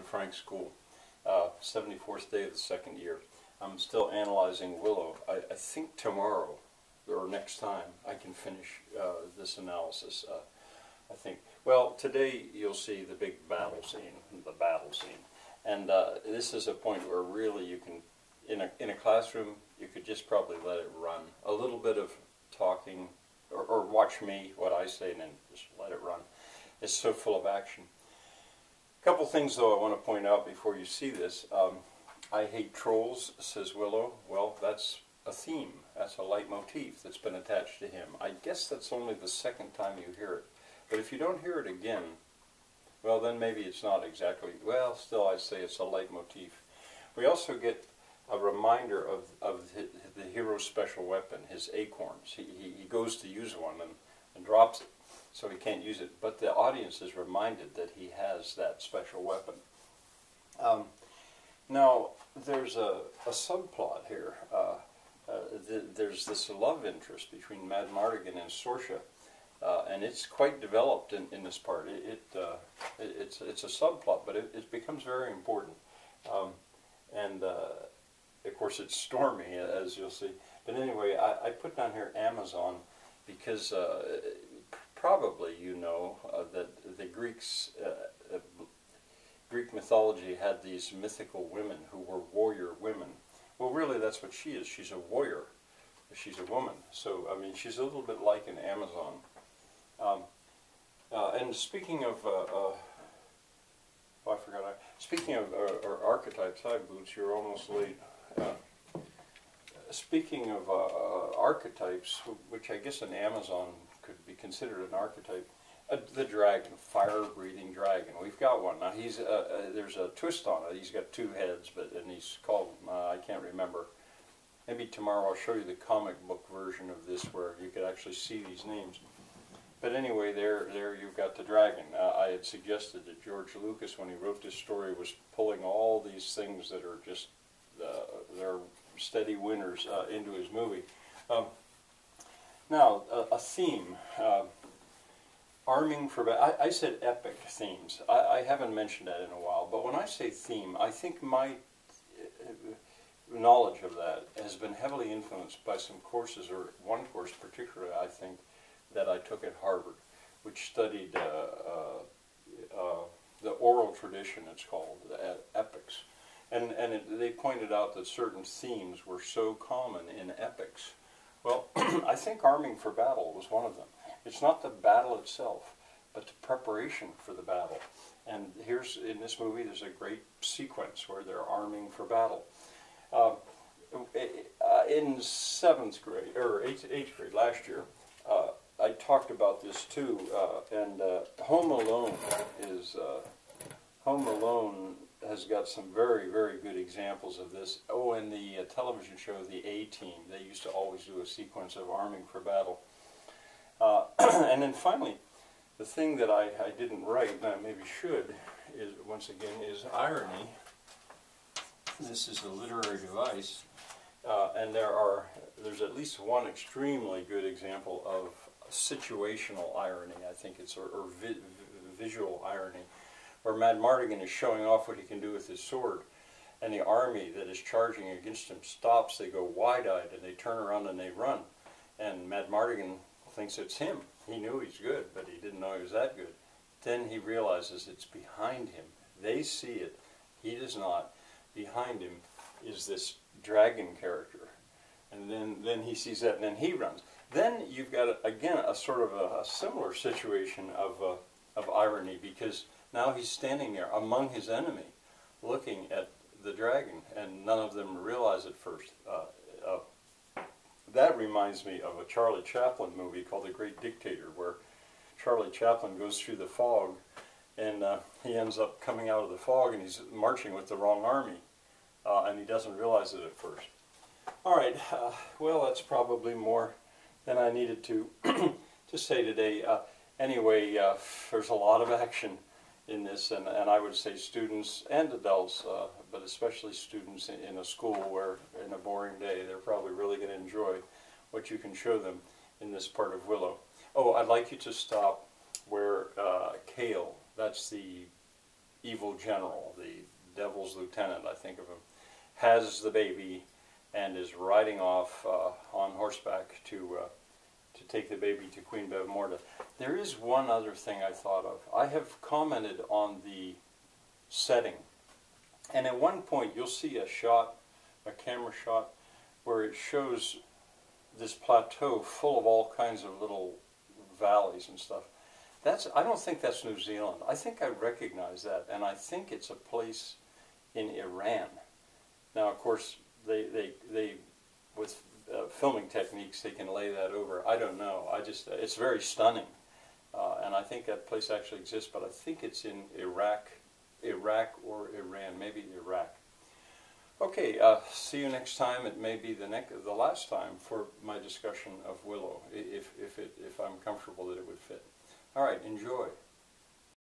Frank School, 74th day of the second year. I'm still analyzing Willow. I think tomorrow, or next time, I can finish this analysis. I think. Well, today you'll see the big battle scene, and this is a point where really you can, in a classroom, you could just probably let it run. A little bit of talking, or watch me, what I say, and then just let it run. It's so full of action. A couple things, though, I want to point out before you see this. I hate trolls, says Willow. Well, that's a theme. That's a leitmotif that's been attached to him. I guess that's only the second time you hear it. But if you don't hear it again, well, then maybe it's not exactly, well, still I'd say it's a leitmotif. We also get a reminder of the hero's special weapon, his acorns. He goes to use one and drops it, so he can't use it. But the audience is reminded that he has that special weapon. Now, there's a subplot here. There's this love interest between Madmartigan and Sorsha, and it's quite developed in this part. It's a subplot, but it becomes very important. Of course, it's stormy, as you'll see. But anyway, I put down here Amazon because probably you know that the Greeks, Greek mythology had these mythical women who were warrior women. Well, really, that's what she is. She's a warrior. She's a woman. So, I mean, she's a little bit like an Amazon. And speaking of, I forgot. Speaking of archetypes, hi Boots, you're almost late. Speaking of archetypes, which I guess an Amazon could be considered an archetype, the dragon, fire-breathing dragon. We've got one now. He's there's a twist on it. He's got two heads, and he's called I can't remember. Maybe tomorrow I'll show you the comic book version of this, where you could actually see these names. But anyway, there you've got the dragon. I had suggested that George Lucas, when he wrote this story, was pulling all these things that are just they're steady winners into his movie. Now, a theme. Arming for battle. I said epic themes. I haven't mentioned that in a while, but when I say theme, I think my knowledge of that has been heavily influenced by some courses, or one course particularly, I think, that I took at Harvard, which studied the oral tradition, it's called, epics. And they pointed out that certain themes were so common in epics. Well, I think arming for battle was one of them. It's not the battle itself, but the preparation for the battle. And here's, in this movie, there's a great sequence where they're arming for battle. In 7th grade, or 8th grade last year, I talked about this too, and Home Alone has got some very, very good examples of this. Oh, and the television show, The A-Team, they used to always do a sequence of arming for battle. And then finally, the thing that I didn't write, and I maybe should, is once again, is irony. This is a literary device, and there's at least one extremely good example of situational irony, I think it's, or visual irony, where Madmartigan is showing off what he can do with his sword, and the army that is charging against him stops. They go wide-eyed, and they turn around and they run, and Madmartigan thinks it's him. He knew he's good, but he didn't know he was that good. Then he realizes it's behind him. They see it. He does not. Behind him is this dragon character, and then he sees that, and then he runs. Then you've got, again, a sort of a similar situation of irony, because now he's standing there among his enemy, looking at the dragon, and none of them realize it first. That reminds me of a Charlie Chaplin movie called The Great Dictator, where Charlie Chaplin goes through the fog, and he ends up coming out of the fog, and he's marching with the wrong army, and he doesn't realize it at first. All right, well, that's probably more than I needed to say today. Anyway, there's a lot of action in this, and I would say students and adults, but especially students in a school where, in a boring day, they're probably really going to enjoy what you can show them in this part of Willow. Oh, I'd like you to stop where kale, that's the evil general, the devil's lieutenant, I think of him, has the baby and is riding off on horseback to take the baby to Queen Bevmorda. There is one other thing I thought of. I have commented on the setting, and at one point you'll see a shot, a camera shot, where it shows this plateau full of all kinds of little valleys and stuff. I don't think that's New Zealand. I think I recognize that, and I think it's a place in Iran. Now, of course, they with filming techniques, they can lay that over. I don't know. It's very stunning, and I think that place actually exists. But I think it's in Iraq or Iran, maybe Iraq. Okay, see you next time. It may be the last time for my discussion of Willow, if I'm comfortable that it would fit. All right, enjoy.